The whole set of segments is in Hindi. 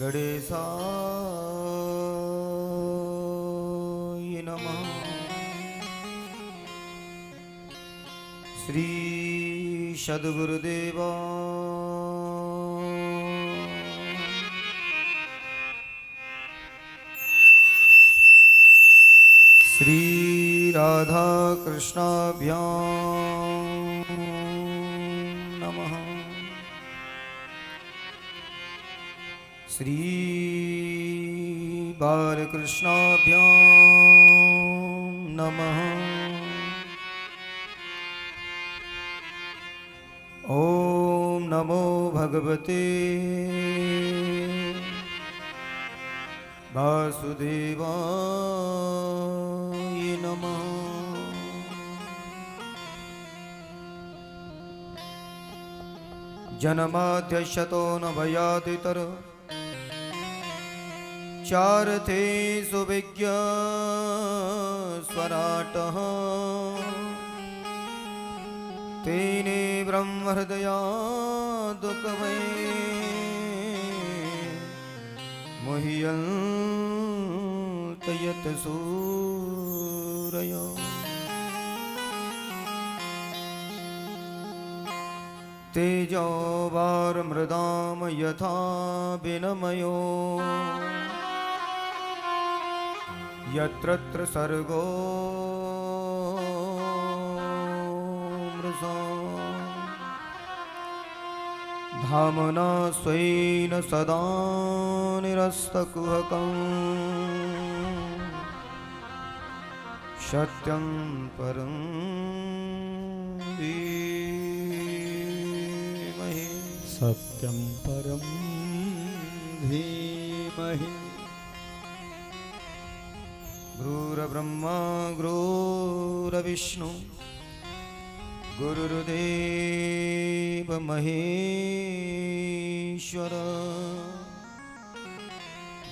गणेशाय नमः। श्री सद्गुरुदेवा श्री राधा कृष्णाभ्यां नमः। श्री बालकृष्णाभ्यां नमः। ओम नमो भगवते वासुदेवाय नमः। जन्माद्यशतो न भयादितर चारथे सुविज्ञ स्वराटः तेने ब्रह्महृदयादुकवै मुह्यन्त यत् सूरयो। तेजो वारिमृदां यथा विनिमयो यत्र सर्गो मृषा। धाम्ना स्वेन सदा निरस्तकुहकं सत्यं परं धीमहि। सत्यं परं धीमहि। गुरुर्ब्रह्मा गुरुर्विष्णु गुरुर्देव महेश्वर।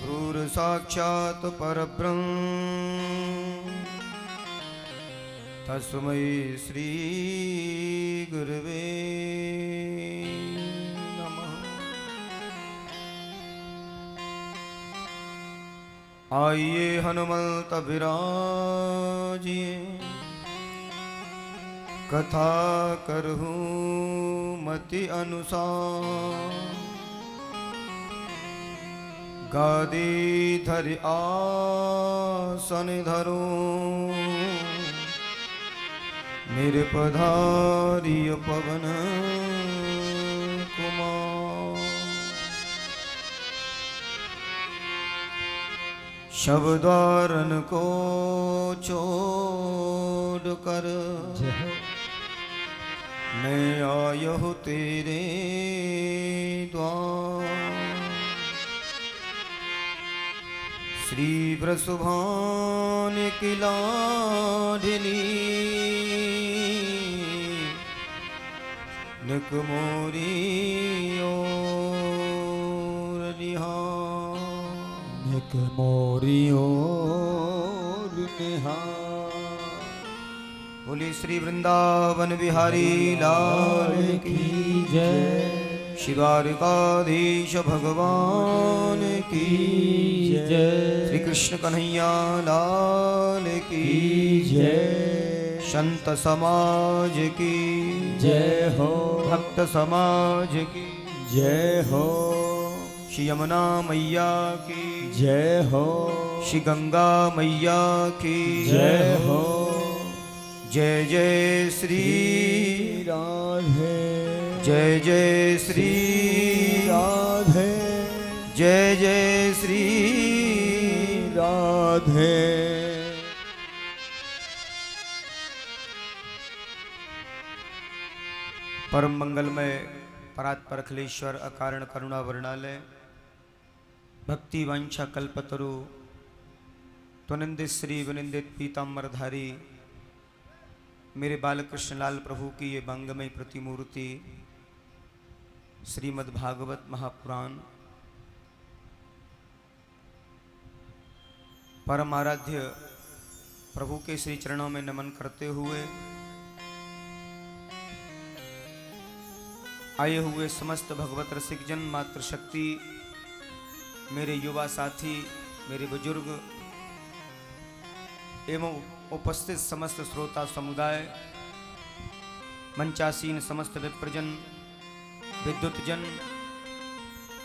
गुरुर्साक्षात् परब्रह्म तस्मै श्री गुरवे नमः। आइए हनुमंत विराजिए कथा करहूँ मति अनुसार। गादी धरि आसन धरूं नृपधारी पवन कुमार। शब्दारन को छोड़ कर मैं आया हूँ तेरे द्वार। श्री वृषभान की लाडली निक मोरी ओर निहार। निक मोरी ओर निहार। बोली श्री वृंदावन बिहारी लाल की जय। शिवारिकाधीश भगवान की जय। श्री कृष्ण कन्हैया लाल की जय। संत समाज की जय हो। भक्त समाज की जय हो। श्री यमुना मैया की जय हो। श्री गंगा मैया की जय हो। जय जय श्री राधे। जय जय श्री राधे। जय जय श्री राधे। परम मंगलमय परात्पर अखिलेश्वर अकारण करुणा वर्णालय भक्ति वांछा कल्पतरु त्वनिंदित श्री विनिंदित पीताम्बरधारी मेरे बालकृष्ण लाल प्रभु की ये बंगमय प्रतिमूर्ति श्रीमद् भागवत महापुराण परम आराध्य प्रभु के श्री चरणों में नमन करते हुए आए हुए समस्त भगवत रसिक जन मातृशक्ति मेरे युवा साथी, मेरे बुजुर्ग एवं उपस्थित समस्त श्रोता समुदाय, मंचासीन समस्त विप्रजन, विद्युतजन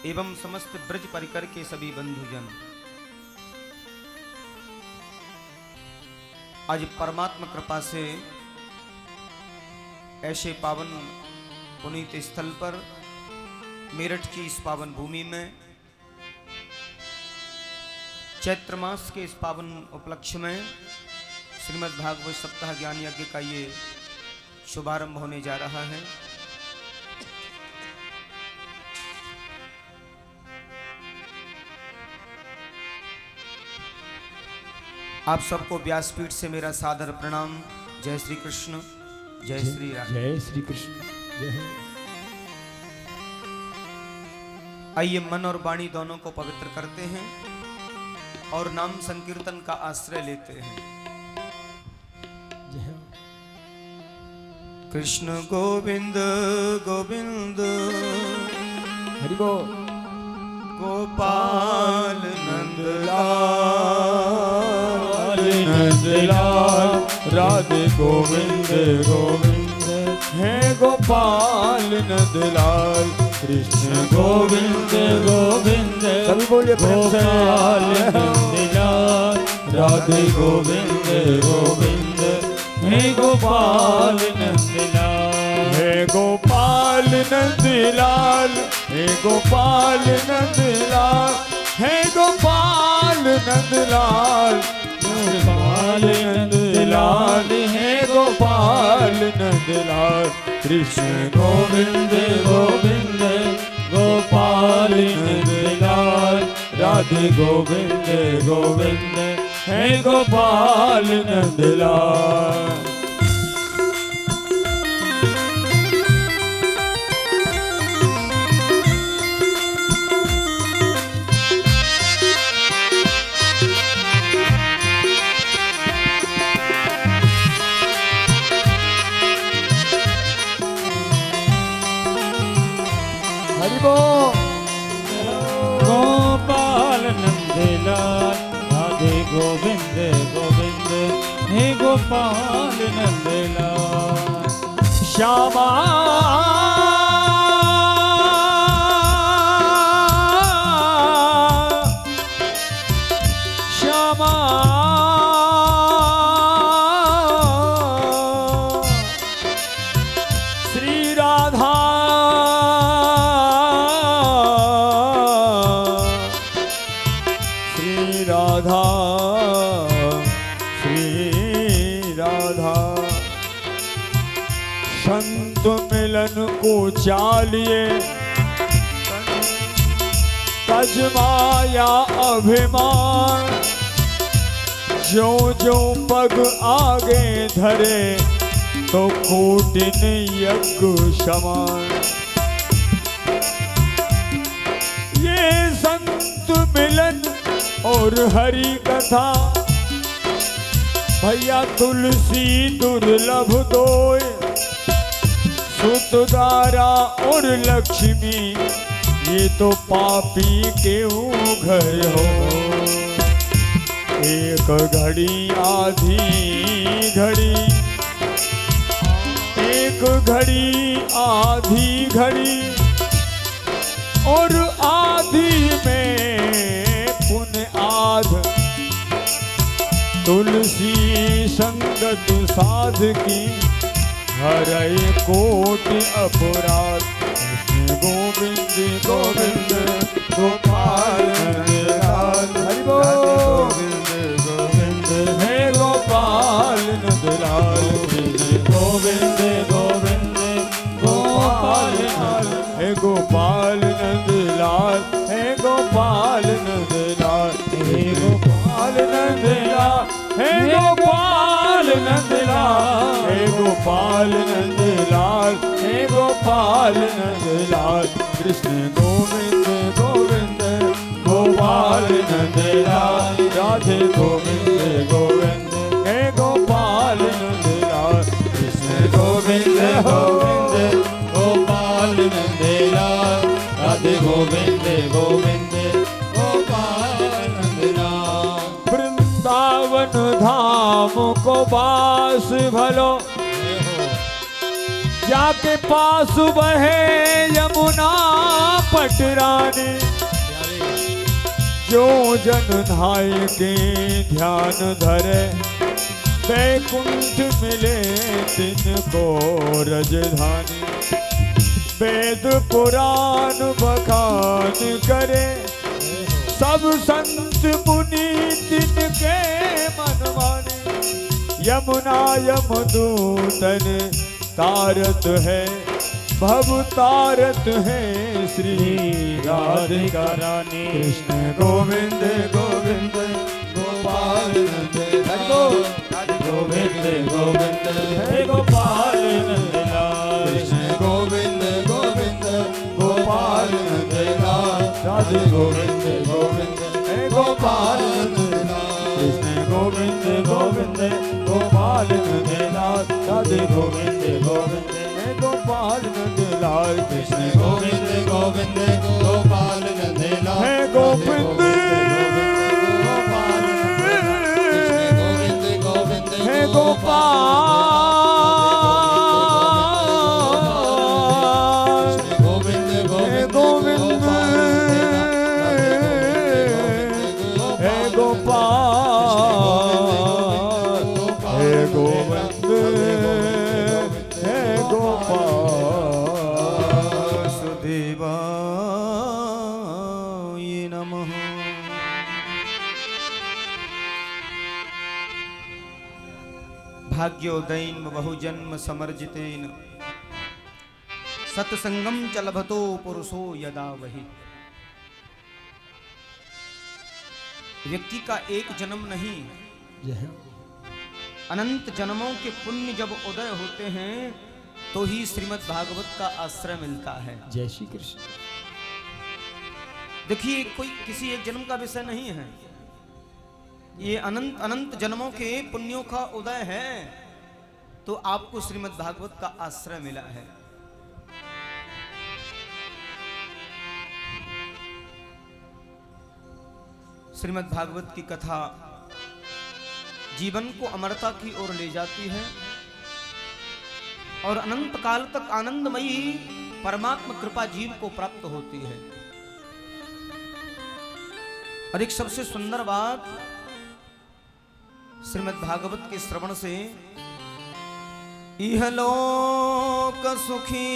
एवं समस्त ब्रज परिकर के सभी बंधुजन, आज परमात्मा कृपा से ऐसे पावन पुनीत स्थल पर मेरठ की इस पावन भूमि में चैत्र मास के इस पावन उपलक्ष्य में श्रीमद् भागवत सप्ताह ज्ञान यज्ञ का ये शुभारंभ होने जा रहा है। आप सबको व्यासपीठ से मेरा सादर प्रणाम। जय श्री कृष्ण, जय श्री राम। जय श्री कृष्ण। जय। आइए मन और वाणी दोनों को पवित्र करते हैं और नाम संकीर्तन का आश्रय लेते हैं। जय। कृष्ण गोविंद गोविंद हरि बोल। गोपाल नंदलाल नंदलाल राधे गोविंद गोविंद है गोपाल नंदलाल कृष्ण गोविंद गोविंद सभी बोलिए गोपाल नंदलाल राधे गोविंद गोविंद है गोपाल नंदलाल है गोपाल नंदलाल हे गोपाल नंदलाल हे गोपाल नंदलाल गोपाल नंदलाल हे गोपाल नंदलाल कृष्ण गोविंद गोविंद गोपाल नंदलाल राधे गोविंद गोविंद हे गोपाल नंदलाल। गोपाल नंदलाल राधे गोविंद गोविंद हे गोपाल नंदलाल। श्यामा श्यामा श्री राधा श्री राधा श्री राधा संत मिलन को चालिए तजमाया अभिमान जो जो पग आगे धरे तो कोटिन यज्ञ समान। ये संत मिलन और हरि कथा भैया तुलसी दुर्लभ दोय सुतदारा और लक्ष्मी ये तो पापी के घर हो। एक घड़ी आधी घड़ी एक घड़ी आधी घड़ी और आधी में पुण्य आध तुलसी संगत साध की हरे कोटि अपराध। कृष्ण गोविंद गोविंद गोपाल नंदलाल हरि गोविंद गोविंद हे गोपाल नंदलाल कृष्ण गोविंद गोविंद गोपाल हे गोपाल नंदलाल हे गोपाल नंदलाल हे गोपाल नंदलाल हे गोपाल नंदलाल हे गोपाल नंदलाल हे गोपाल नंदलाल कृष्ण गोविंद गोविंद गोपाल नंदलाल राधे गोविंद गोविंद हे गोपाल नंदलाल कृष्ण गोविंद गोविंद गोपाल नंदलाल राधे गोविंद गोविंद राम को बास भलो, जाके पास बहे यमुना पटरानी। जो जन नहाय के ध्यान धरे, वैकुंठ मिले तिनको रजधानी। वेद पुराण बखान करे, सब संत मुनि तिनके मन माने। यमुना यमदूतन तारत है, भव तारत है श्री राधिका रानी। कृष्ण गोविंद गोविंद गोपाल नंद लाल, गोविंद गोविंद हे गोपाल नंद लाल। कृष्ण गोविंद गोविंद गोपाल नंद लाल, राधे गोविंद गोविंद हे गोपाल नंद लाल। कृष्ण गोविंद गोविंद गोपाल नंद लाल, राधे गोविंद गोविंद हे गोपाल नंद लाल। कृष्ण गोविंद गोविंद गोपाल नंद लाल, हे गोविंद हे गोपाल गोविंद हे गोविंद हे गोपाल हे गोविंद हे गोपाल। सुदेवाय नमः। भाग्योदयन बहुजन्म समर्जितेन, सत्संगम च लभतो पुरुषो यदा वही। व्यक्ति का एक जन्म नहीं, अनंत जन्मों के पुण्य जब उदय होते हैं तो ही श्रीमद् भागवत का आश्रय मिलता है। जय श्री कृष्ण। देखिए, कोई किसी एक जन्म का विषय नहीं है, ये अनंत अनंत जन्मों के पुण्यों का उदय है, तो आपको श्रीमद् भागवत का आश्रय मिला है। श्रीमद् भागवत की कथा जीवन को अमरता की ओर ले जाती है और अनंत काल तक आनंदमयी परमात्मा कृपा जीव को प्राप्त होती है। और एक सबसे सुंदर बात, श्रीमद् भागवत के श्रवण से इहलोक सुखी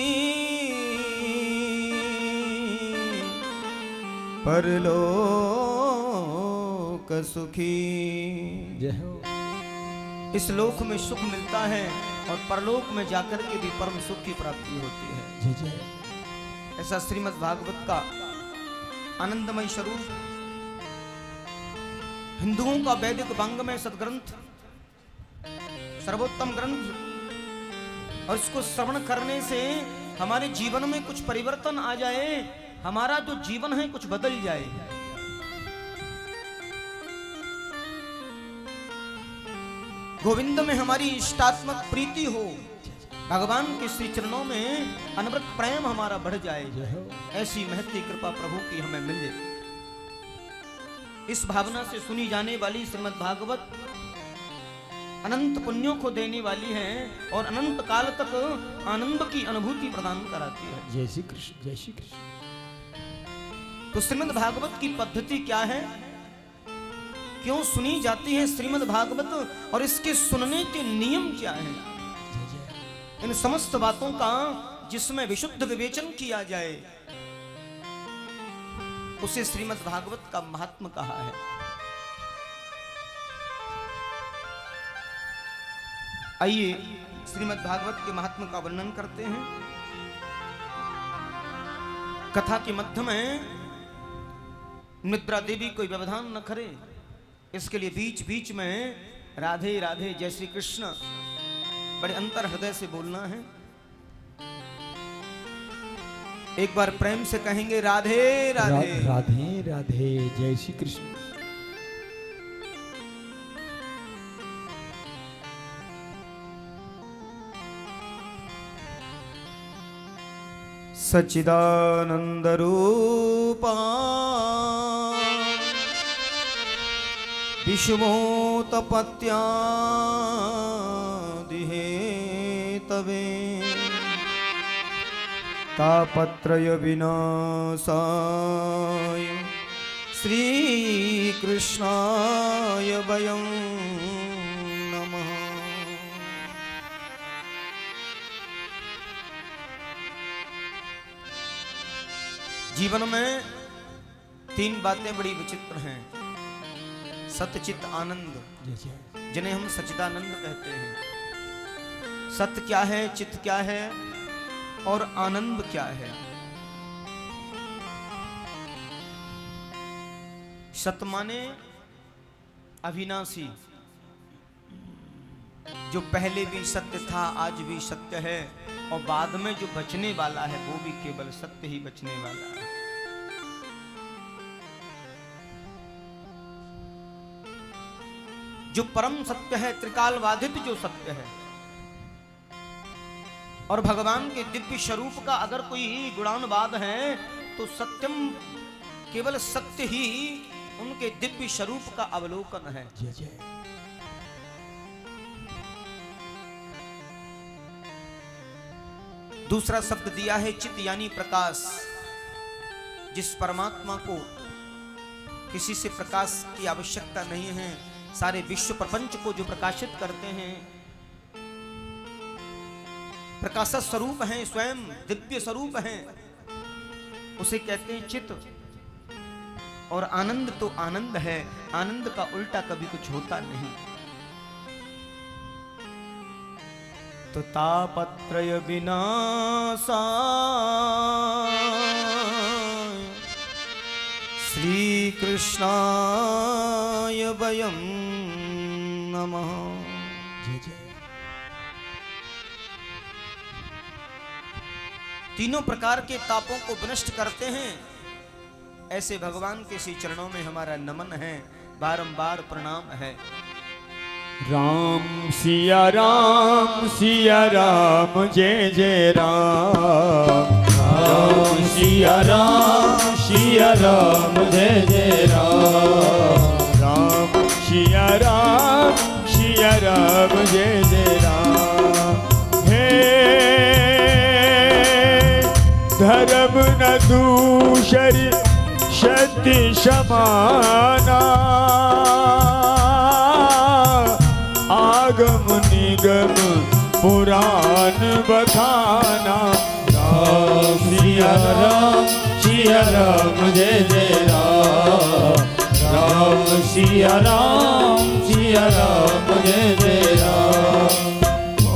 परलोक सुखी। इस लोक में सुख मिलता है और परलोक में जाकर के भी परम सुख की प्राप्ति होती है। ऐसा श्रीमद् भागवत का आनंदमय स्वरूप, हिंदुओं का वैदिक वांग्मय सदग्रंथ, सर्वोत्तम ग्रंथ, और इसको श्रवण करने से हमारे जीवन में कुछ परिवर्तन आ जाए, हमारा जो जीवन है कुछ बदल जाए। गोविंद में हमारी इष्टात्मक प्रीति हो, भगवान के श्री चरणों में अनवरत प्रेम हमारा बढ़ जाए, ऐसी महती कृपा प्रभु की हमें मिले। इस भावना से सुनी जाने वाली श्रीमद् भागवत अनंत पुण्यों को देने वाली है और अनंत काल तक आनंद की अनुभूति प्रदान कराती है। जय श्री कृष्ण, जय श्री कृष्ण। तो श्रीमद् भागवत की पद्धति क्या है, क्यों सुनी जाती है श्रीमद् भागवत, और इसके सुनने के नियम क्या हैं, इन समस्त बातों का जिसमें विशुद्ध विवेचन किया जाए उसे श्रीमद् भागवत का महात्म कहा है। आइए श्रीमद् भागवत के महात्म का वर्णन करते हैं। कथा के मध्य में निद्रा देवी कोई व्यवधान न करे, इसके लिए बीच बीच में राधे राधे जय श्री कृष्ण बड़े अंतर हृदय से बोलना है। एक बार प्रेम से कहेंगे राधे राधे राधे राधे जय श्री कृष्ण। सच्चिदानंद रूपा विश्वोत्पत्यादिहेतवे तपत्यादिहे तवे तापत्रय विनाशाय श्री कृष्णाय वयं नमः। जीवन में तीन बातें बड़ी विचित्र हैं। सतचित आनंद, जय जय जिन्हें हम सच्चिदानंद कहते हैं। सत्य क्या है, चित्त क्या है और आनंद क्या है। सत्य माने अविनाशी, जो पहले भी सत्य था आज भी सत्य है और बाद में जो बचने वाला है वो भी केवल सत्य ही बचने वाला है। जो परम सत्य है, त्रिकाल बाधित जो सत्य है। और भगवान के दिव्य स्वरूप का अगर कोई गुणानुवाद है तो सत्यम, केवल सत्य ही उनके दिव्य स्वरूप का अवलोकन है। जय जय दूसरा शब्द दिया है चित यानी प्रकाश। जिस परमात्मा को किसी से प्रकाश की आवश्यकता नहीं है, सारे विश्व प्रपंच को जो प्रकाशित करते हैं, प्रकाश स्वरूप हैं, स्वयं दिव्य स्वरूप हैं, उसे कहते हैं चित। और आनंद तो आनंद है, आनंद का उल्टा कभी कुछ होता नहीं। तो तापत्रय विनाशाय श्री कृष्णाय वयं नमः। जय जय तीनों प्रकार के तापों को विनष्ट करते हैं, ऐसे भगवान के श्री चरणों में हमारा नमन है, बारंबार प्रणाम है। राम सिया राम जय जय राम। राम सिया राम जय जय राम। राम सिया राम जय जय राम। हे धर्म न दूषर सत्य समाना। आगम निगम पुराण बखाना। राम सिया राम जय जय राम। राम सिया राम जय जय राम। ओ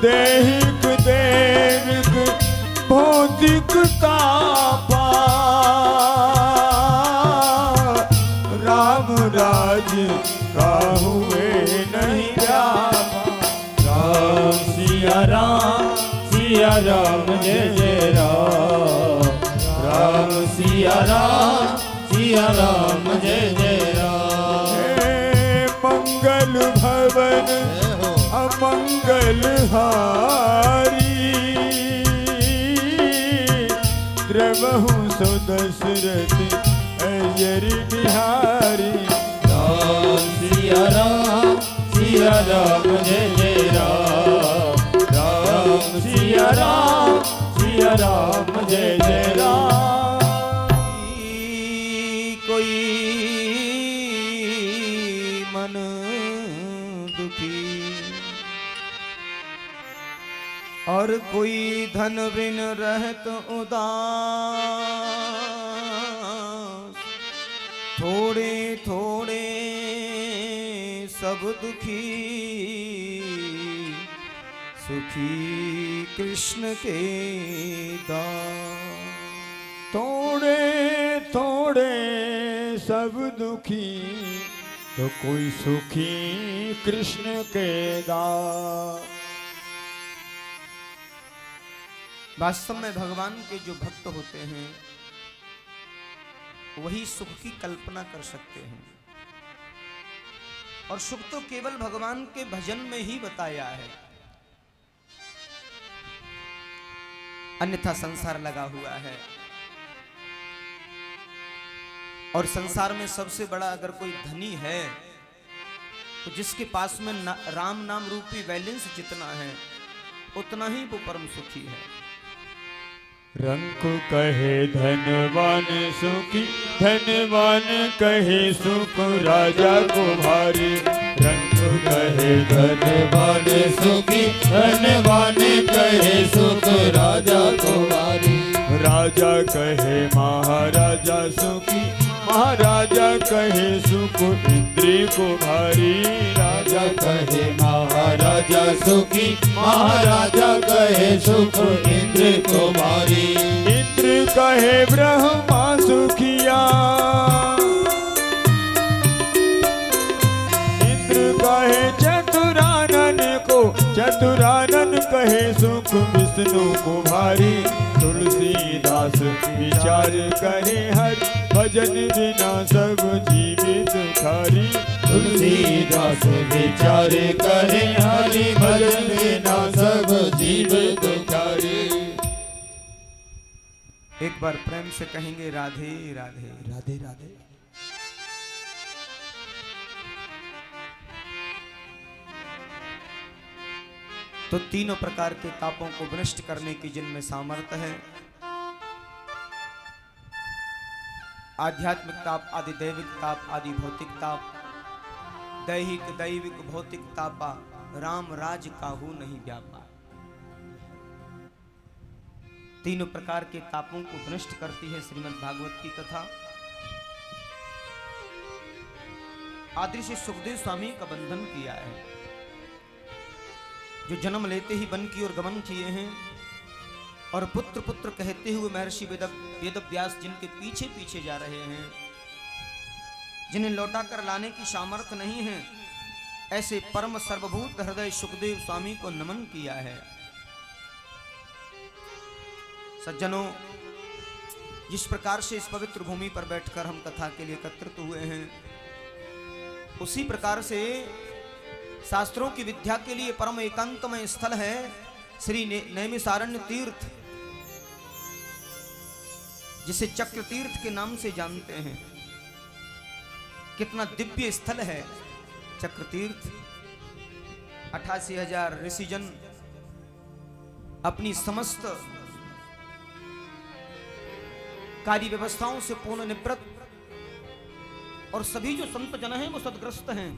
देहिक देविक भौतिक तापा। राम राज का हुए नहीं व्यापा। राम सिया राम जय जय राम। राम सिया राम जय जय राम। मंगल भवन अमंगल हारी। द्रवहु सो दशरथ अजर बिहारी। राम सिया राम जय जय राम। राम सिया राम जय जय राम। कोई मन दुखी और कोई धन बिन रहत उदास। थोड़े थोड़े सब दुखी, सुखी कृष्ण के दास। थोड़े थोड़े सब दुखी तो कोई सुखी कृष्ण के दास। वास्तव में भगवान के जो भक्त होते हैं वही सुख की कल्पना कर सकते हैं, और सुख तो केवल भगवान के भजन में ही बताया है, अन्यथा संसार लगा हुआ है। और संसार में सबसे बड़ा अगर कोई धनी है तो जिसके पास में राम नाम रूपी बैलेंस जितना है उतना ही वो परम सुखी है। रंक कहे धनवान सुखी, धनवान कहे सुख राजा को भारी। रंक कहे धनवान सुखी, धनवान कहे सुख राजा को भारी। राजा कहे महाराजा सुखी, महाराजा कहे सुख इंद्री को भारी। राजा कहे महाराजा सुखी, महाराजा कहे सुख इंद्र को भारी। इंद्र कहे ब्रह्मा सुखिया, इंद्र कहे चतुरानन को, चतुरानन कहे सुख विष्णु को भारी। तुलसीदास विचार करे हर भजन बिना सब जीवित खारी। तुलसीदास विचार करे हरि भजन बिना सब जीवित खारी। एक बार प्रेम से कहेंगे राधे राधे। राधे राधे। तो तीनों प्रकार के तापों को विनष्ट करने की जिनमें सामर्थ्य है, आध्यात्मिक ताप, आदि दैविक ताप, आदि भौतिक ताप, दैहिक दैविक भौतिक तापा, राम राज काहू नहीं व्यापा। तीनों प्रकार के तापों को विनष्ट करती है श्रीमद् भागवत की कथा। आदि से सुखदेव स्वामी का बंधन किया है, जो जन्म लेते ही वन की ओर गमन किए हैं और पुत्र पुत्र कहते हुए महर्षि वेदव्यास जिनके पीछे पीछे जा रहे हैं, जिन्हें लौटा कर लाने की सामर्थ्य नहीं है, ऐसे परम सर्वभूत हृदय सुखदेव स्वामी को नमन किया है। सज्जनों, जिस प्रकार से इस पवित्र भूमि पर बैठकर हम कथा के लिए एकत्रित हुए हैं, उसी प्रकार से शास्त्रों की विद्या के लिए परम एकांतमय स्थल है श्री नैमिषारण्य तीर्थ, जिसे चक्र तीर्थ के नाम से जानते हैं। कितना दिव्य स्थल है चक्र तीर्थ। 88,000 ऋषिजन अपनी समस्त कार्य व्यवस्थाओं से पूर्ण निवृत्त, और सभी जो संत जन हैं वो सदग्रस्त हैं।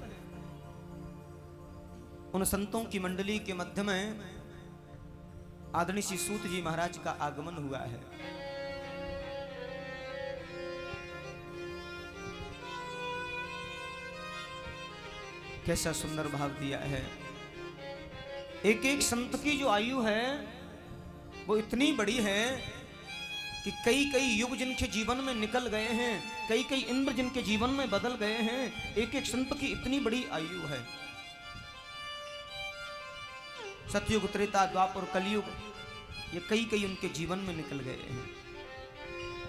उन संतों की मंडली के मध्य में आदरणीय श्री सूत जी महाराज का आगमन हुआ है। कैसा सुंदर भाव दिया है। एक एक संत की जो आयु है वो इतनी बड़ी है कि कई कई युग जिनके जीवन में निकल गए हैं, कई कई इंद्र जिनके जीवन में बदल गए हैं, एक एक संत की इतनी बड़ी आयु है। सतयुग, त्रेता, द्वापर, कलयुग, ये कई कई उनके जीवन में निकल गए हैं।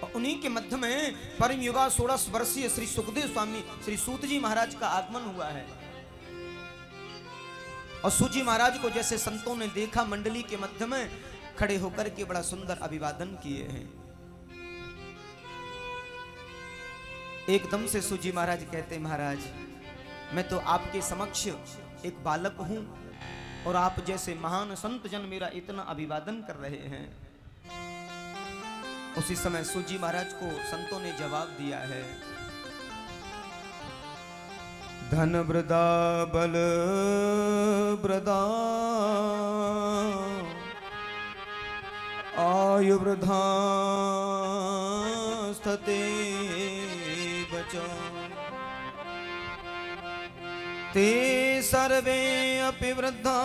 और उन्हीं के मध्य में परम युवा 16 वर्षीय श्री सुखदेव स्वामी श्री सूत जी महाराज का आगमन हुआ है। और सूत जी महाराज को जैसे संतों ने देखा, मंडली के मध्य में खड़े होकर के बड़ा सुंदर अभिवादन किए हैं। एकदम से सूत जी महाराज कहते, महाराज मैं तो आपके समक्ष एक बालक हूं और आप जैसे महान संत जन मेरा इतना अभिवादन कर रहे हैं। उसी समय सूत जी महाराज को संतों ने जवाब दिया है, धन वृदा बल वृदा आयु वृद्धा स्थिते बचो ते सर्वे अपि वृद्धा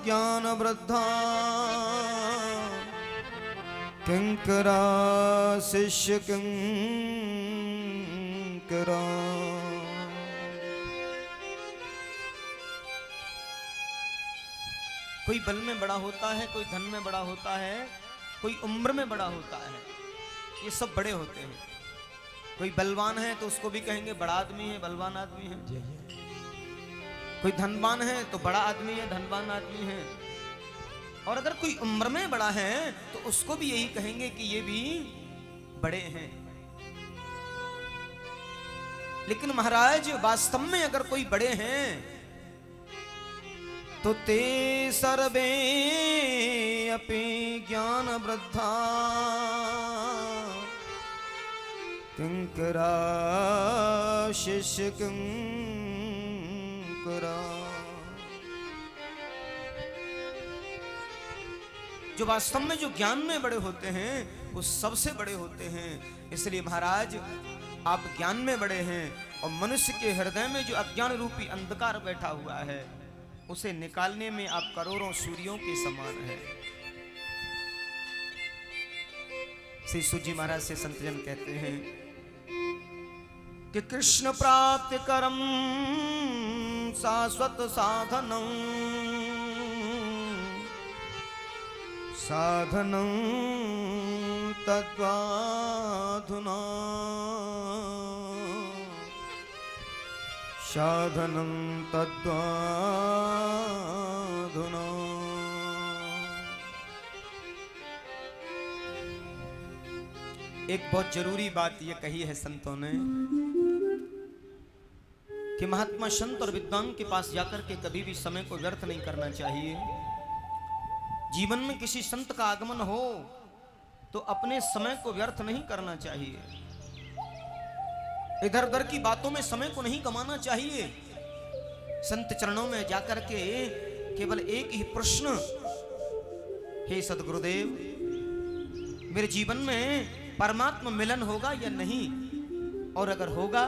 ज्ञान वृद्धा किंकरा शिष्य किंकरा। कोई बल में बड़ा होता है, कोई धन में बड़ा होता है, कोई उम्र में बड़ा होता है, ये सब बड़े होते हैं। कोई बलवान है तो उसको भी कहेंगे बड़ा आदमी है, बलवान आदमी है। कोई धनवान है तो बड़ा आदमी है, धनवान आदमी है। और अगर कोई उम्र में बड़ा है तो उसको भी यही कहेंगे कि ये भी बड़े हैं। लेकिन महाराज वास्तव में अगर कोई बड़े हैं तो ते सर्वे अपि ज्ञान वृद्धा किंकरा शिष्य किंकरा। जो वास्तव में जो ज्ञान में बड़े होते हैं वो सबसे बड़े होते हैं। इसलिए महाराज आप ज्ञान में बड़े हैं और मनुष्य के हृदय में जो अज्ञान रूपी अंधकार बैठा हुआ है उसे निकालने में आप करोड़ों सूर्यों के समान है। श्री सूजी महाराज से संतजन कहते हैं कि कृष्ण प्राप्ति करम शाश्वत साधनम साधनं तद्वाधुना साधनं तद्वाधुना। एक बहुत जरूरी बात ये कही है संतों ने कि महात्मा संत और विद्वान के पास जाकर के कभी भी समय को व्यर्थ नहीं करना चाहिए। जीवन में किसी संत का आगमन हो तो अपने समय को व्यर्थ नहीं करना चाहिए। इधर उधर की बातों में समय को नहीं गंवाना चाहिए। संत चरणों में जाकर के केवल एक ही प्रश्न, हे सद्गुरुदेव मेरे जीवन में परमात्मा मिलन होगा या नहीं, और अगर होगा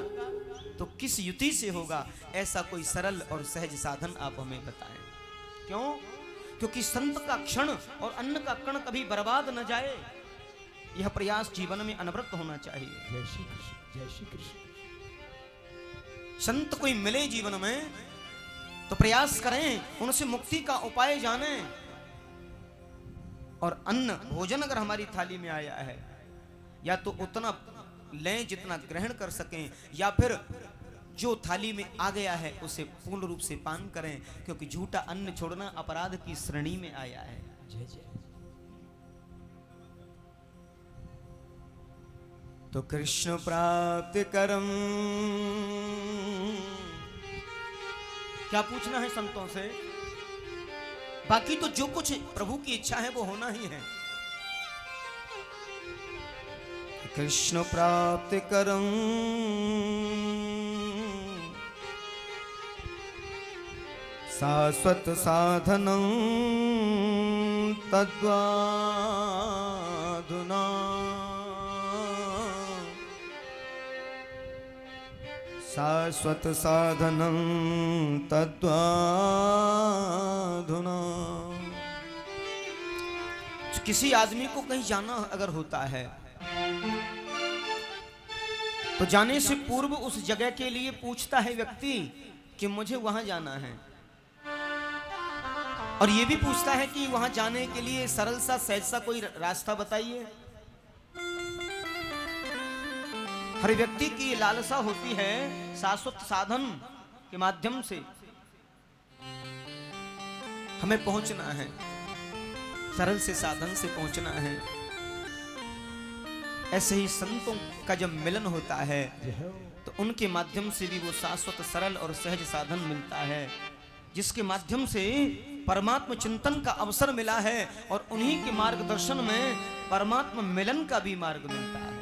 तो किस युति से होगा, ऐसा कोई सरल और सहज साधन आप हमें बताएं। क्यों? क्योंकि संत का क्षण और अन्न का कण कभी बर्बाद न जाए, यह प्रयास जीवन में अनवरत होना चाहिए। जय श्री कृष्ण, जय श्री कृष्ण। संत कोई मिले जीवन में तो प्रयास करें, उनसे मुक्ति का उपाय जानें। और अन्न भोजन अगर हमारी थाली में आया है, या तो उतना लें जितना ग्रहण कर सकें, या फिर जो थाली में आ गया है उसे पूर्ण रूप से पान करें, क्योंकि झूठा अन्न छोड़ना अपराध की श्रेणी में आया है। जय जय। तो कृष्ण प्राप्ति करम, क्या पूछना है संतों से? बाकी तो जो कुछ प्रभु की इच्छा है वो होना ही है। कृष्ण प्राप्ति करम शाश्वत साधनं तद्वाधुना शाश्वत साधनं तद्वाधुना। किसी आदमी को कहीं जाना अगर होता है तो जाने से पूर्व उस जगह के लिए पूछता है व्यक्ति कि मुझे वहां जाना है, और ये भी पूछता है कि वहां जाने के लिए सरल सा सहज सा कोई रास्ता बताइए। हर व्यक्ति की लालसा होती है शाश्वत साधन के माध्यम से हमें पहुंचना है, सरल से साधन से पहुंचना है। ऐसे ही संतों का जब मिलन होता है तो उनके माध्यम से भी वो शाश्वत सरल और सहज साधन मिलता है, जिसके माध्यम से परमात्मा चिंतन का अवसर मिला है, और उन्हीं के मार्गदर्शन में परमात्मा मिलन का भी मार्ग मिलता है।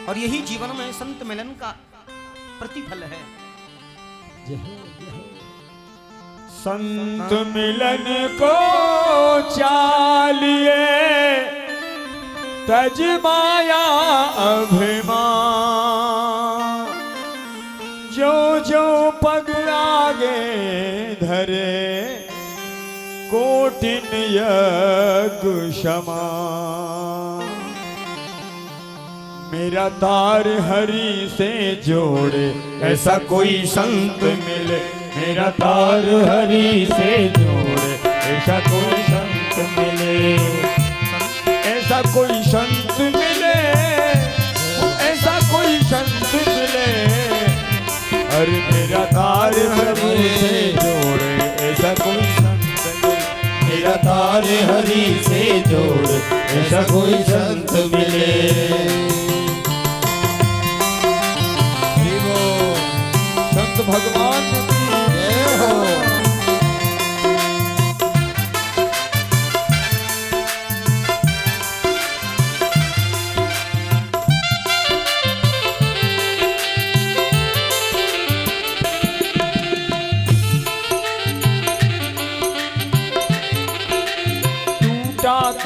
और यही जीवन में संत मिलन का प्रतिफल है। संत मिलन को चालिए तज माया अभिमान, जो जो पग आगे धरे कोटिन यज्ञ क्षमा। मेरा तार हरि से जोड़े ऐसा कोई संत मिले, मेरा तार हरि से जोड़े ऐसा कोई संत मिले, ऐसा कोई संत मिले, ऐसा कोई संत मिले। अरे मेरा तार हरि से जोड़े ऐसा कोई संत मिले, मेरा तार हरि से जोड़े ऐसा कोई संत मिले।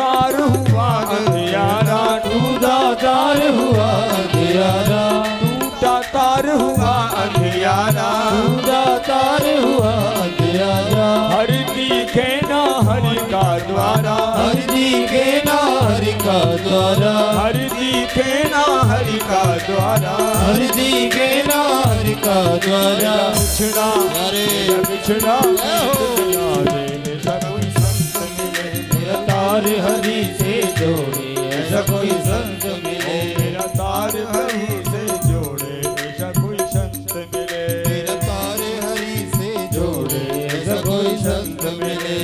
तार हुआ अंधियारा, टूटा तार हुआ अंधियारा, टूटा तार हुआ अंधियारा, टूटा तार हुआ अंधियारा। हरि दिखे ना हरि का द्वारा, हरि दिखे ना हरि का द्वारा, हरि दिखे ना हरि का द्वारा, हरि दिखे ना हरि का द्वारा। बिछड़ा अरे बिछड़ा रे ऐसा कोई संत मिले, मेरा तार हरि से जोड़े ऐसा कोई संत मिले, मेरा तार हरि से जोड़े ऐसा कोई संत मिले, मेरा तार हरि से जोड़े ऐसा कोई संत मिले।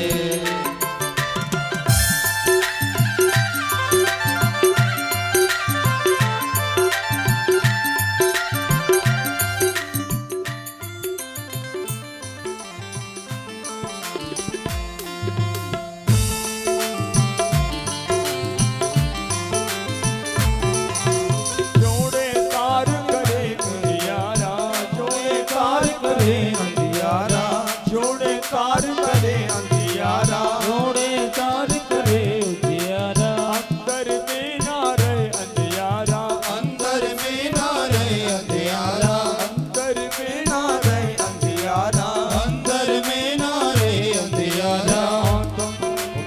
जोड़े तार करे अंधियारा, जोड़े तार करे अंधियारा, जोड़े तार करे अंधियारा, जोड़े तार करे उजियारा, अंदर में ना रहे अंधियारा, अंदर में ना रहे अंधियारा, अंदर में ना रहे अंधियारा, अंदर में ना रहे अंधियारा।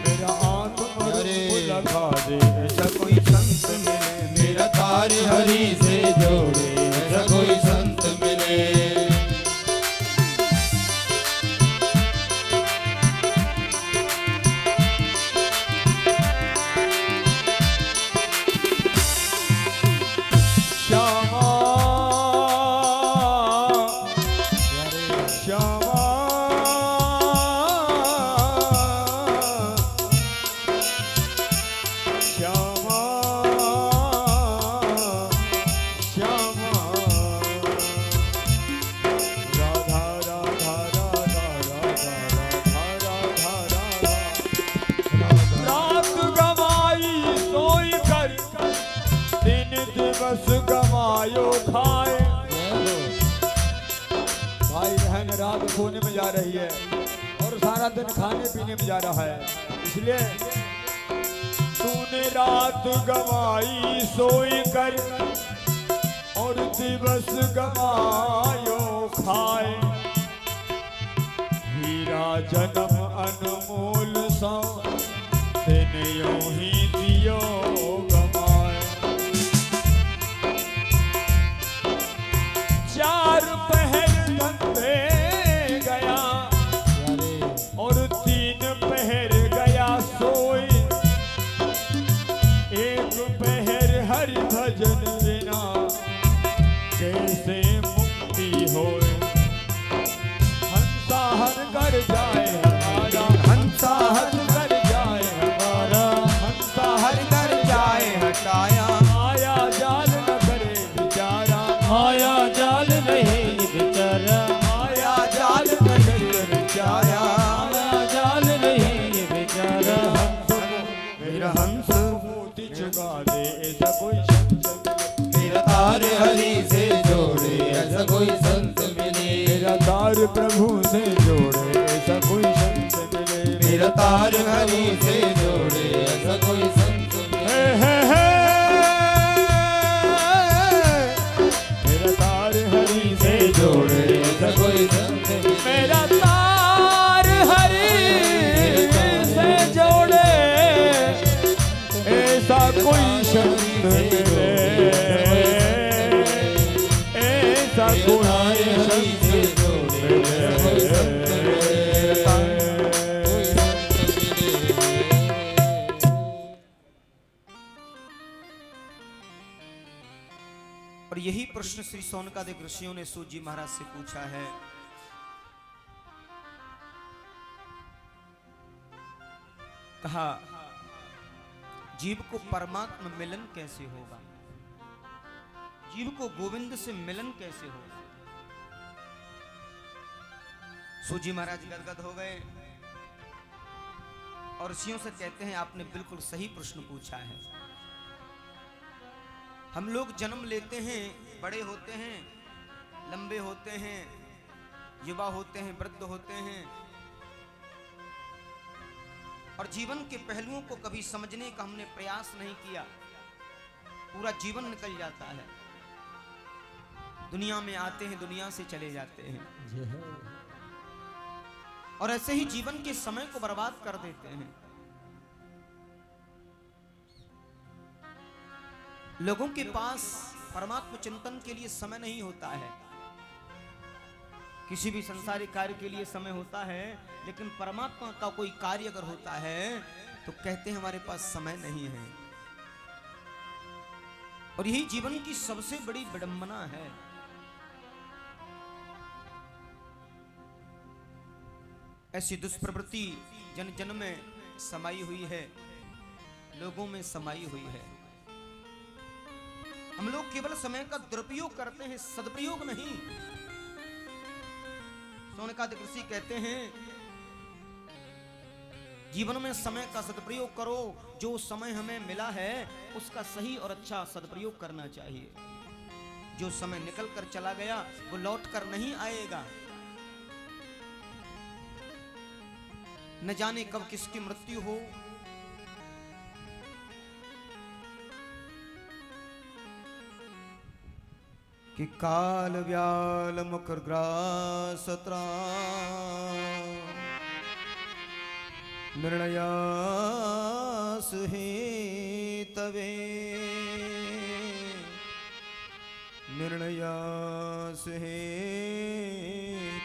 मेरा आत्म अरे। लगा दे ऐसा कोई संत मिले, मेरा तार हरि से जोड़े ऐसा कोई संत मिले। श्यामा श्यामा श्यामा श्यामा राधा राधा राधा राधा राधा राधा राधा। रात गवाई सोई कर, दिन दिवस गवायो खाए। भाई बहन रात सोने में जा रही है और सारा दिन खाने पीने में जा रहा है, इसलिए तूने रात गवाई सोई कर और दिवस गवायो खाए। हीरा जन्म अनमोल सा दिन यूं ही दियो गवाए। चार पहर धंधे गया और तीन पहर गया सोई, एक पहर हरि भजन बिना कैसे मुक्ति होए। हंसा हर घर जाए हमारा, हंसा हर घर जाए हमारा, हंसा हर घर जाए हटाया। आया जाल न करे बेचारा, माया जाल नहीं बेचारा, आया जाल न करे बेचारा। माया जाल नहीं बेचारा। मेरा हंस मोती चुगा दे ऐसा कोई संत मिले, मेरा तार हरि से जोड़े ऐसा कोई संत मिले, मेरा तार प्रभु से जोड़े ऐसा कोई संत मिले, मेरा तार हरि से जोड़े ऐसा कोई संत मिले। मेरा तार हरि से जोड़े ऐसा कोई संत मिले, मेरा तार हरि से जोड़े ऐसा कोई संत मिले, ऐसा कोई हरि से जोड़े ऐसा कोई संत मिले, कोई संत मिले। और यही प्रश्न श्री सोनकादिक ऋषियों ने सूत जी महाराज से पूछा है। कहा जीव को परमात्मा मिलन कैसे होगा, जीव को गोविंद से मिलन कैसे होगा। सूत जी महाराज गदगद हो गए और ऋषियों से कहते हैं आपने बिल्कुल सही प्रश्न पूछा है। हम लोग जन्म लेते हैं, बड़े होते हैं, लंबे होते हैं, युवा होते हैं, वृद्ध होते हैं और जीवन के पहलुओं को कभी समझने का हमने प्रयास नहीं किया, पूरा जीवन निकल जाता है। दुनिया में आते हैं, दुनिया से चले जाते हैं, और ऐसे ही जीवन के समय को बर्बाद कर देते हैं। लोगों के पास परमात्मा चिंतन के लिए समय नहीं होता है। किसी भी संसारिक कार्य के लिए समय होता है, लेकिन परमात्मा का कोई कार्य अगर होता है तो कहते हैं हमारे पास समय नहीं है। और यही जीवन की सबसे बड़ी विडंबना है। ऐसी दुष्प्रवृत्ति जन जन में समाई हुई है, लोगों में समाई हुई है। हम लोग केवल समय का दुरुपयोग करते हैं, सदुपयोग नहीं। सोनकाद ऋषि कहते हैं जीवन में समय का सदुपयोग करो, जो समय हमें मिला है उसका सही और अच्छा सदुपयोग करना चाहिए। जो समय निकल कर चला गया वो लौट कर नहीं आएगा। न जाने कब किसकी मृत्यु हो। कि काल व्याल मुकर ग्रास निर्णयास हे तवे, निर्णयास हे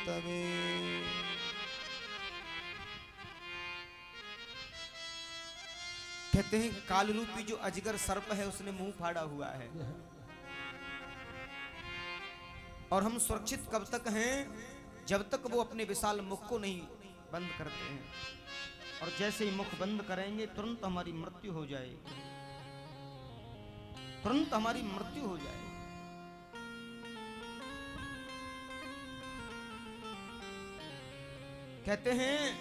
तवे। कहते हैं काल रूपी जो अजगर सर्प है उसने मुंह फाड़ा हुआ है, और हम सुरक्षित कब तक हैं? जब तक वो अपने विशाल मुख को नहीं बंद करते हैं। और जैसे ही मुख बंद करेंगे तुरंत हमारी मृत्यु हो जाएगी, तुरंत हमारी मृत्यु हो जाएगी। कहते हैं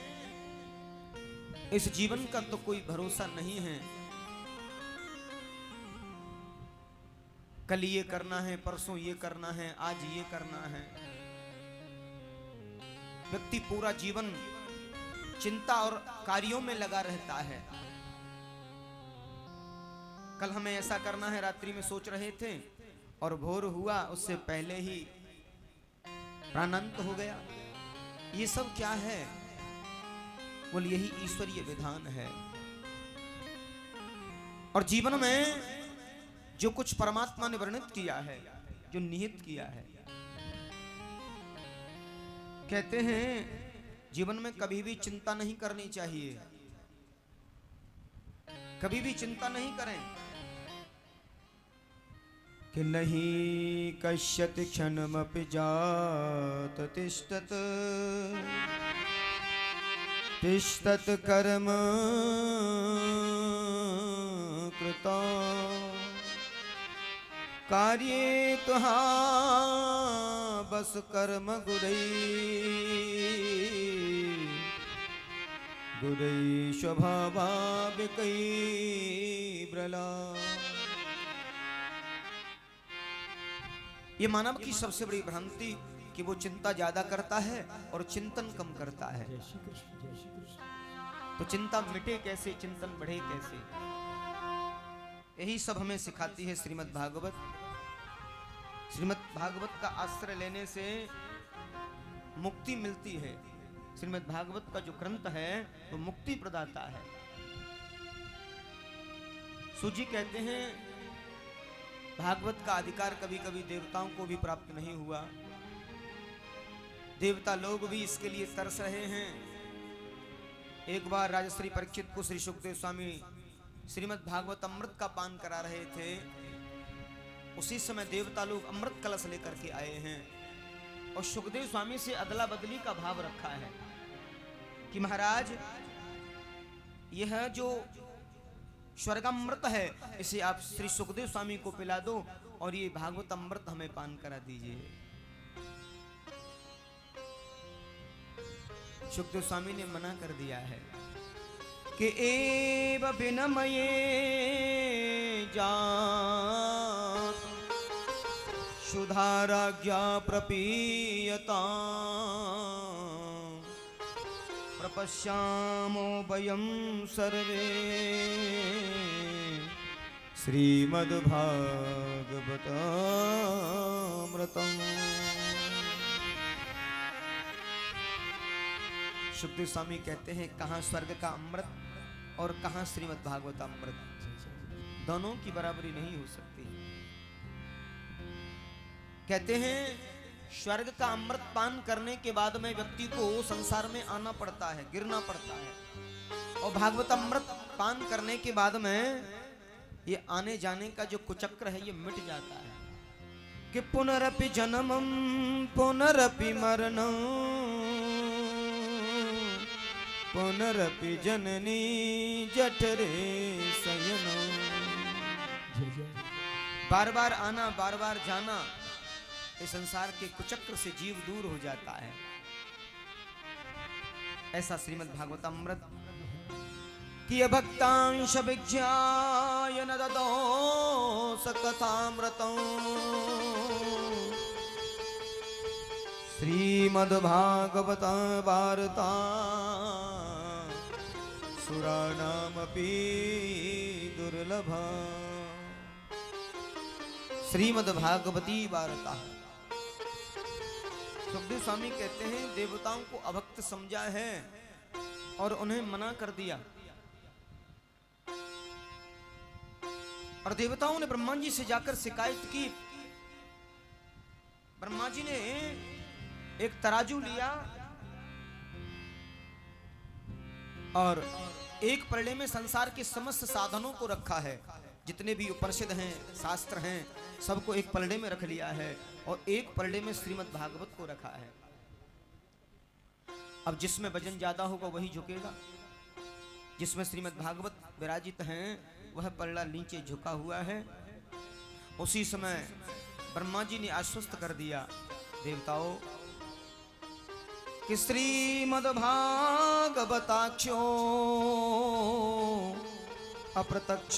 इस जीवन का तो कोई भरोसा नहीं है। कल ये करना है, परसों ये करना है, आज ये करना है। व्यक्ति पूरा जीवन चिंता और कार्यों में लगा रहता है। कल हमें ऐसा करना है, रात्रि में सोच रहे थे और भोर हुआ उससे पहले ही प्राणांत हो गया। ये सब क्या है? बोल यही ईश्वरीय विधान है। और जीवन में जो कुछ परमात्मा ने वर्णित किया है, जो निहित किया है, कहते हैं जीवन में कभी भी चिंता नहीं करनी चाहिए। कभी भी चिंता नहीं करें कि नहीं कश्यति क्षणमपि जात तिष्ठत तिष्ठत कर्म कृता कार्ये तुहा बस कर्म गुरई गुरई स्वभावा बिकई ब्रला। ये मानव की सबसे बड़ी भ्रांति कि वो चिंता ज्यादा करता है और चिंतन कम करता है। तो चिंता मिटे कैसे, चिंतन बढ़े कैसे? यही सब हमें सिखाती है श्रीमद् भागवत। श्रीमद् भागवत का आश्रय लेने से मुक्ति मिलती है। श्रीमद् भागवत का जो ग्रंथ है वो मुक्ति प्रदाता है। सूजी कहते हैं भागवत का अधिकार कभी कभी देवताओं को भी प्राप्त नहीं हुआ। देवता लोग भी इसके लिए तरस रहे हैं। एक बार राजश्री परीक्षित को श्री सुखदेव स्वामी श्रीमद् भागवत अमृत का पान करा रहे थे। उसी समय देवता लोग अमृत कलश लेकर के आए हैं और सुखदेव स्वामी से अदला बदली का भाव रखा है कि महाराज यह जो स्वर्गामृत है इसे आप श्री सुखदेव स्वामी को पिला दो और ये भागवत अमृत हमें पान करा दीजिए। सुखदेव स्वामी ने मना कर दिया है कि एव विनमये जात सुधाराज्ञा प्रपीयता। पश्यामो वयं सर्वे श्रीमद्भागवतामृतम्। सुखदेव स्वामी कहते हैं कहाँ स्वर्ग का अमृत और कहाँ श्रीमद् भागवत अमृत, दोनों की बराबरी नहीं हो सकती। कहते हैं स्वर्ग का अमृत पान करने के बाद में व्यक्ति को संसार में आना पड़ता है, गिरना पड़ता है, और भागवत अमृत पान करने के बाद में ये आने जाने का जो कुचक्र है ये मिट जाता है कि पुनरपि जन्मं पुनरपि मरणं पुनरपि जननी जठरे शयनम्। बार बार आना बार बार जाना, इस संसार के कुचक्र से जीव दूर हो जाता है। ऐसा श्रीमद् भागवतामृत कि भक्तांश विज्ञाय न ददो सकथामृतं श्रीमद्भागवता वार्ता सुराणामपि दुर्लभा। श्रीमद्भागवती वार्ता। सुखदेव स्वामी कहते हैं देवताओं को अभक्त समझा है और उन्हें मना कर दिया, और देवताओं ने ब्रह्मा जी से जाकर शिकायत की। ब्रह्मा जी ने एक तराजू लिया और एक पलड़े में संसार के समस्त साधनों को रखा है, जितने भी उपनिषद हैं, शास्त्र हैं, सबको एक पलड़े में रख लिया है, और एक पलड़े में श्रीमद् भागवत को रखा है। अब जिसमें वजन ज्यादा होगा वही झुकेगा। जिसमें श्रीमद् भागवत विराजित हैं वह पलड़ा नीचे झुका हुआ है। उसी समय ब्रह्मा जी ने आश्वस्त कर दिया देवताओं कि श्रीमद् भागवताख्यो अप्रत्यक्ष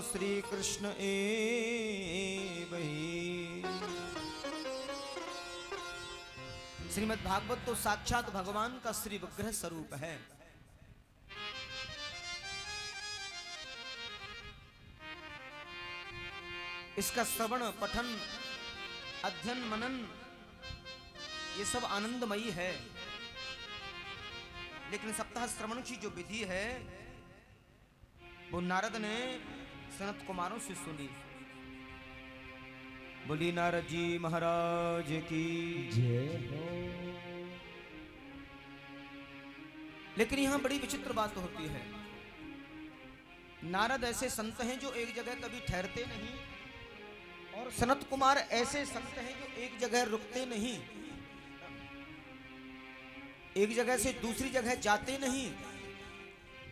श्री कृष्ण एव हि। श्रीमद् भागवत तो साक्षात भगवान का श्री विग्रह स्वरूप है। इसका श्रवण पठन अध्ययन मनन ये सब आनंदमयी है, लेकिन सप्ताह श्रवण की जो विधि है वो नारद ने सनत कुमारों से सुनी। बोली नारद जी महाराज की जय हो। लेकिन यहां बड़ी विचित्र बात होती है। नारद ऐसे संत हैं जो एक जगह कभी ठहरते नहीं, और सनत कुमार ऐसे संत हैं जो एक जगह रुकते नहीं, एक जगह से दूसरी जगह जाते नहीं।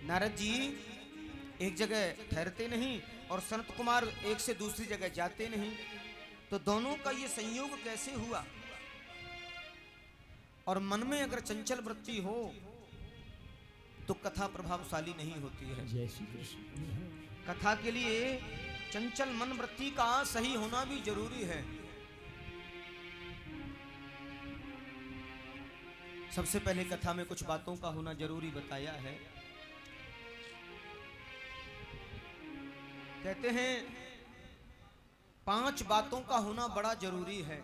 नारद जी एक जगह ठहरते नहीं और सनत कुमार एक से दूसरी जगह जाते नहीं, तो दोनों का ये संयोग कैसे हुआ? और मन में अगर चंचल वृत्ति हो तो कथा प्रभावशाली नहीं होती है। जय श्री कृष्ण। कथा के लिए चंचल मन वृत्ति का सही होना भी जरूरी है। सबसे पहले कथा में कुछ बातों का होना जरूरी बताया है। कहते हैं 5 बातों का होना बड़ा जरूरी है।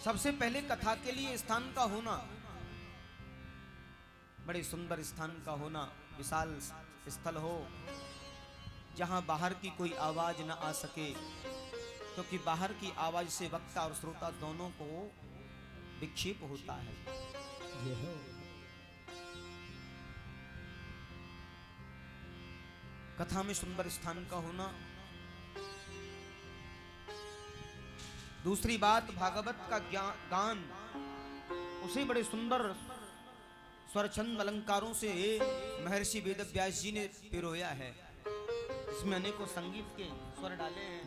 सबसे पहले कथा के लिए स्थान का होना, बड़े सुंदर स्थान का होना, विशाल स्थल हो जहां बाहर की कोई आवाज न आ सके, क्योंकि बाहर की आवाज से वक्ता और श्रोता दोनों को विक्षेप होता है। कथा में सुंदर स्थान का होना। दूसरी बात, भागवत का गान उसे बड़े सुंदर स्वरछंद अलंकारों से महर्षि वेदव्यास जी ने पिरोया है। इसमें अनेकों संगीत के स्वर डाले हैं,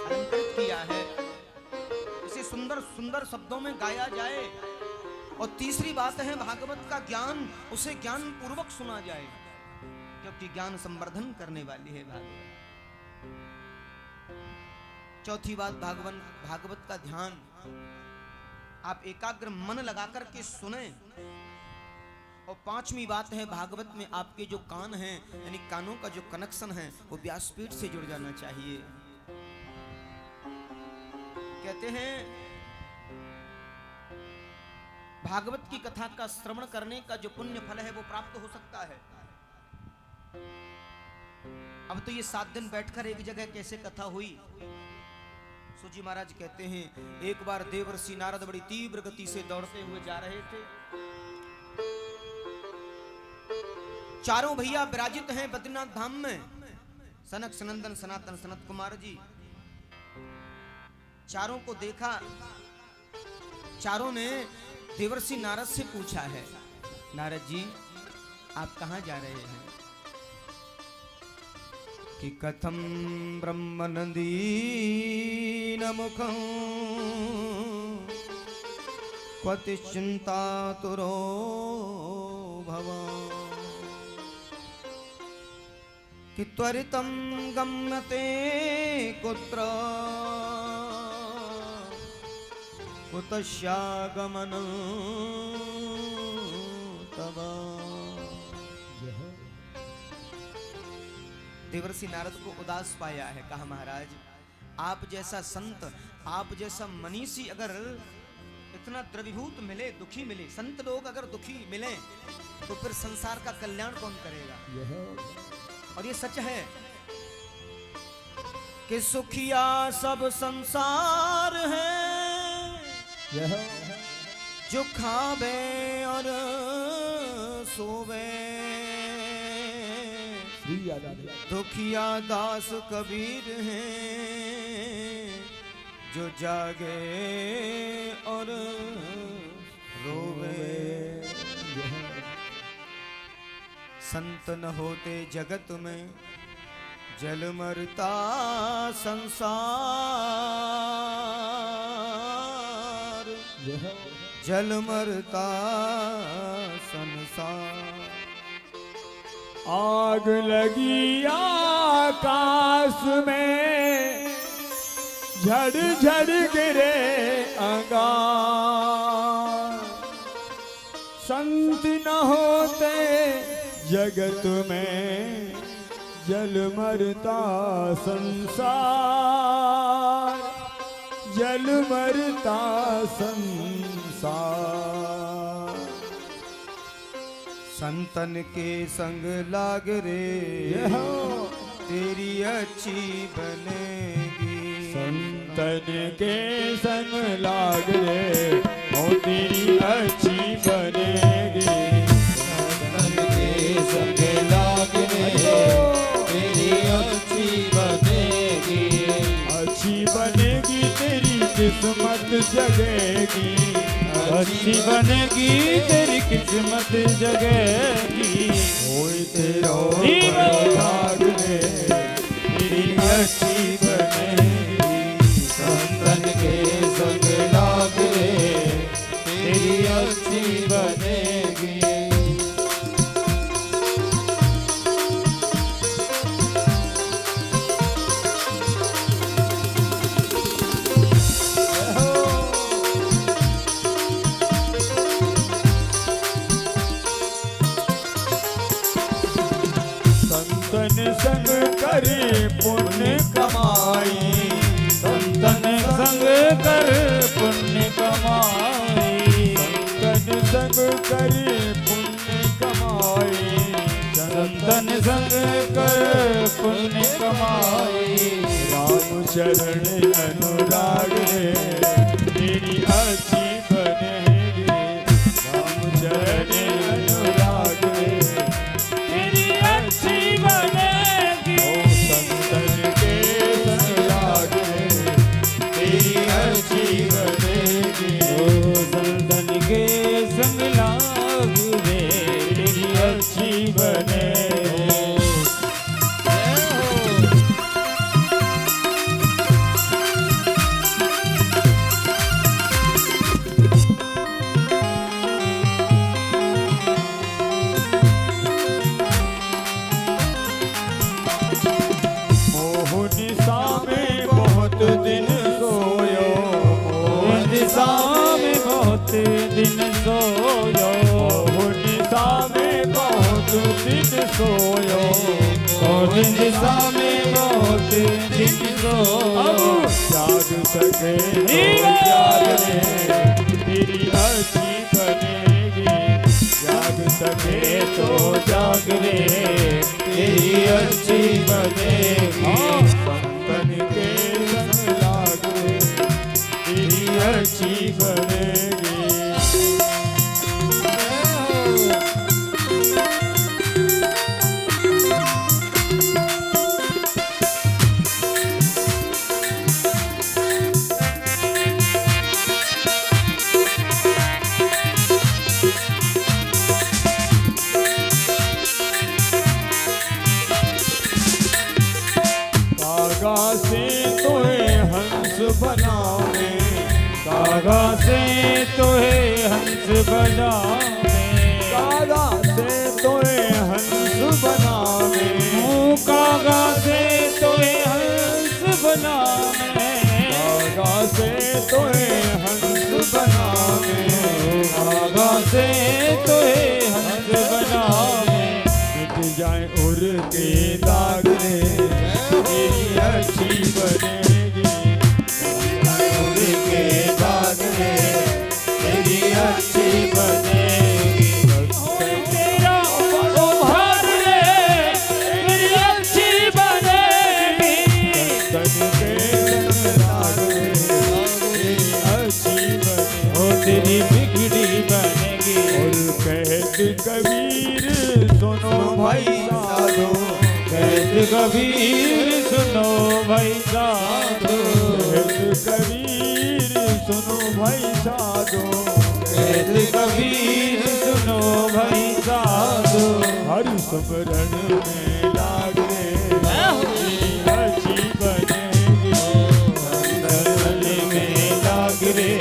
अलंकृत किया है। इसे सुंदर सुंदर शब्दों में गाया जाए। और तीसरी बात है, भागवत का ज्ञान उसे ज्ञान पूर्वक सुना जाए, क्योंकि ज्ञान संवर्धन करने वाली है भागवत। चौथी बात भागवत का ध्यान, आप एकाग्र मन लगा कर के सुने। और पांचवी बात है, भागवत में आपके जो कान हैं, यानी कानों का जो कनेक्शन है, वो व्यासपीठ से जुड़ जाना चाहिए। कहते हैं भागवत की कथा का श्रवण करने का जो पुण्य फल है वो प्राप्त हो सकता है। अब तो ये 7 दिन बैठकर एक जगह कैसे कथा हुई। सूजी महाराज कहते हैं, एक बार देवर्षि नारद बड़ी तीव्र गति से दौड़ते हुए जा रहे थे। चारों भैया विराजित हैं बद्रीनाथ धाम में, सनक सनंदन सनातन सनत कुमार जी। चारों को देखा, चारों ने देवर्षि नारद से पूछा है, नारद जी आप कहां जा रहे हैं? कि कथम ब्रह्मनंदीन मुखं क्वति चिंतातुरो भवान् कि त्वरितं गम्यते कुत्र कुतस्यागमनं तव। देवर्षि नारद को उदास पाया है। कहा महाराज, आप जैसा संत, आप जैसा मनीषी अगर इतना द्रवीभूत मिले, दुखी मिले, संत लोग अगर दुखी मिले तो फिर संसार का कल्याण कौन करेगा? और ये सच है कि सुखिया सब संसार है, जो खावे और सोवे, दुखिया दास कबीर हैं, जो जागे और रोवे। संत न होते जगत में, जल मरता संसार, जल मरता संसार। आग लगी आकाश में, झड़ झड़ गिरे अंगार, संत न होते जगत में, जल मरता संसार, जल मरता संसार। संतन के संग लाग रे, तेरी अच्छी बनेगी। संतन के संग लाग रे, ओ तेरी अच्छी बनेगी। संतन के संग लाग रे, तेरी अच्छी बनेगी। अच्छी बनेगी तेरी किस्मत जगेगी, अच्छी बनेगी तेरी किस्मत जगेगी। होए तेरा भाग रे, तेरी अच्छी बनेगी। संतन के संग लाग रे, तेरी अच्छी बनेगी। संतन संग करे पुण्य कमाई, संतन संग कर पुण्य कमाई। संतन संग करे पुण्य कमाई, संतन संग कर पुण्य कमाई। राम शरण अनुराग रे, तेरी अच्छी बनेगी। राम शरण अनुराग रे, तेरी अच्छी बनेगी। ओ संतन के संग लाग रे, तेरी अच्छी बनेगी। ओ संतन के संग लाग रे, तेरी अच्छी बनेगी। बहुत दिन सोयो, निशा में बहुत दिन सोयो, और निशा में बहुत दिन सोयो। जाग सके तो जाग रे, तेरी अच्छी बनेगी। जाग सके तो जाग रे, तेरी अच्छी बनेगी। संतन के संग लाग रे, तेरी अच्छी बनेगी। कागा से तोहे हंस बनावे, कागा से तोहे हंस बजावे, कागा से तोहे हंस बनावे, कागा से तोहे हंस बनावे, कागा से तोहे हंस बनावे, कागा से तोहे हंस बनावे। मिट जाए उड़ के दाग रे, तेरी अच्छी बनेगी। उड़ के दाग रे, तेरी अच्छी बनेगी। तेरा उभार रे, तेरी अच्छी बनेगी। तन के दाग रे, तेरी अच्छी बनेगी। ओ तेरी बिगड़ी बनेगी। और कहत कबीर सुनो भाई साधो, कहत कबीर सुनो भाई साधो, कहत कबीर सुनो भाई साधो, कहत कबीर सुनो भाई साधो। हरि सुमरन में लाग रे, तेरी अच्छी बनेगी। संतन में लाग रे,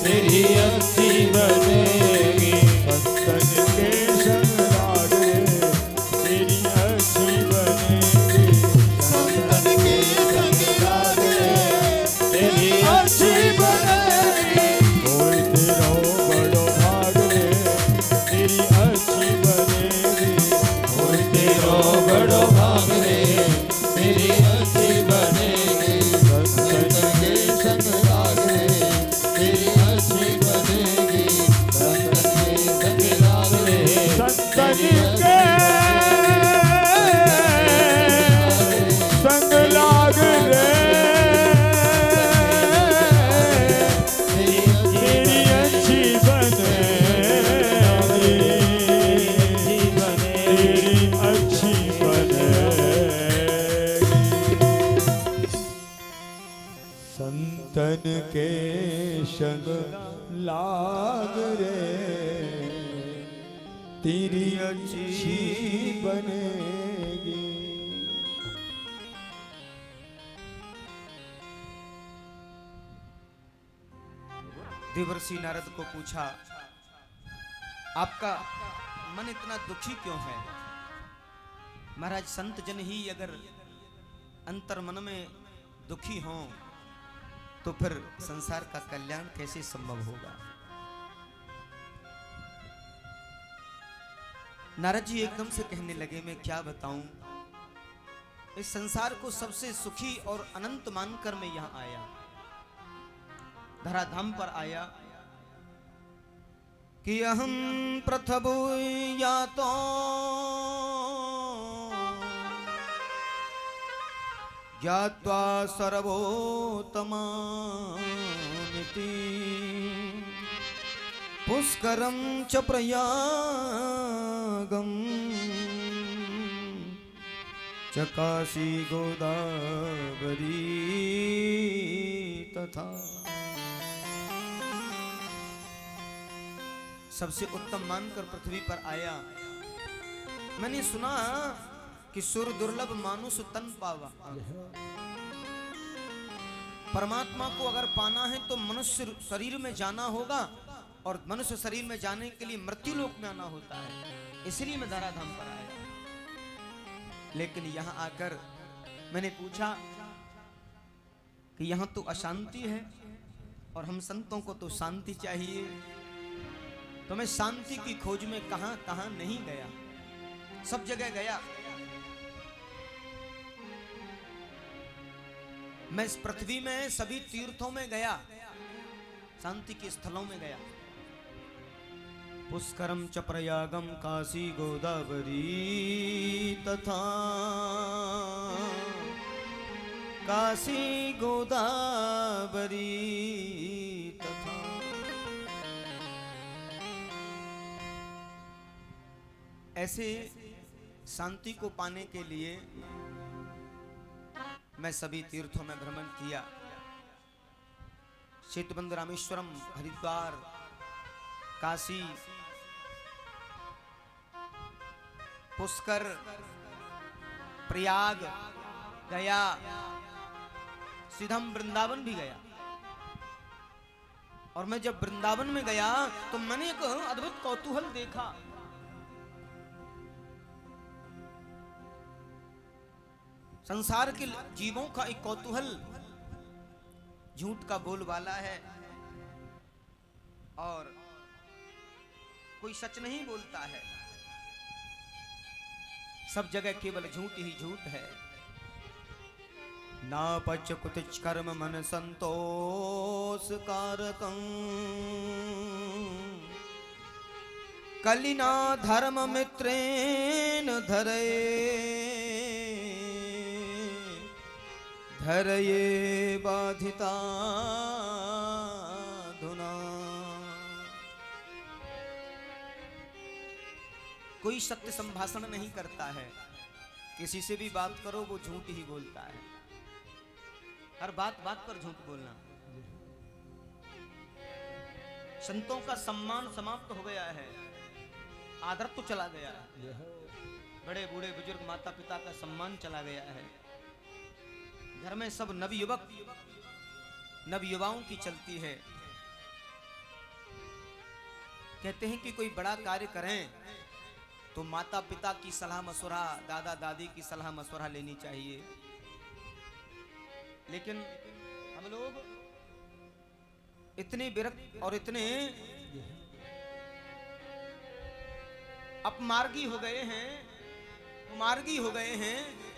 तेरी अच्छी बनेगी। संतन के संग लाग रे, तेरी अच्छी बनेगी। संतन के संग लाग रे, तेरी अच्छी बनेगी। कोई तेरो बड़ो भाग रे, तेरी अच्छी बनेगी। कोई तेरो बड़ो भाग रे, तेरी अच्छी बनेगी। संतन के संग लाग रे, तेरी अच्छी बनेगी। संतन के संग लाग रे, संतन के संग लाग रे, तेरी अच्छी बनेगी। तेरी अच्छी बनेगी। संतन के संग लाग रे, तेरी अच्छी बनेगी। देवर्षि नारद को पूछा, आपका मन इतना दुखी क्यों है? महाराज, संत जन ही अगर अंतर मन में दुखी हों तो फिर संसार का कल्याण कैसे संभव होगा? नारद जी एकदम से कहने लगे, मैं क्या बताऊं, इस संसार को सबसे सुखी और अनंत मानकर मैं यहां आया, धराधाम पर आया कि अहम प्रथभो यातो ज्ञात्वा सर्वोत्तमामिति पुष्करं च प्रयागं च काशी गोदावरी तथा। सबसे उत्तम मानकर पृथ्वी पर आया। मैंने सुना कि सुर दुर्लभ मानुष तन पावा। परमात्मा को अगर पाना है तो मनुष्य शरीर में जाना होगा, और मनुष्य शरीर में जाने के लिए मृत्यु लोक में आना होता है। इसलिए मैं धराधाम पर आया। लेकिन यहां आकर मैंने पूछा कि यहां तो अशांति है, और हम संतों को तो शांति चाहिए। तो मैं शांति की खोज में कहां कहां नहीं गया, सब जगह गया। मैं इस पृथ्वी में सभी तीर्थों में गया, शांति के स्थलों में गया। पुष्करम च प्रयागम काशी गोदावरी तथा काशी गोदावरी तथा। ऐसे शांति को पाने के लिए मैं सभी तीर्थों में भ्रमण किया। सेतुबंध, रामेश्वरम, हरिद्वार, काशी, पुष्कर, प्रयाग गया, सीधम वृंदावन भी गया। और मैं जब वृंदावन में गया तो मैंने एक अद्भुत कौतूहल देखा। संसार के जीवों का एक कौतूहल, झूठ का बोलबाला है और कोई सच नहीं बोलता है, सब जगह केवल झूठ ही झूठ है। ना पच कुछ कर्म मन संतोष कारकं, कलिना धर्म मित्रेण धरे, धरये बाधिता धुना। कोई सत्य संभाषण नहीं करता है, किसी से भी बात करो वो झूठ ही बोलता है, हर बात बात पर झूठ बोलना। संतों का सम्मान समाप्त हो गया है, आदर तो चला गया है, बड़े बूढ़े बुजुर्ग माता पिता का सम्मान चला गया है। घर में सब नवयुवक नवयुवाओं की चलती है। कहते हैं कि कोई बड़ा कार्य करें तो माता पिता की सलाह मशवरा, दादा दादी की सलाह मशवरा लेनी चाहिए। लेकिन हम लोग इतने विरक्त और इतने अपमार्गी हो गए हैं, कुमार्गी हो गए हैं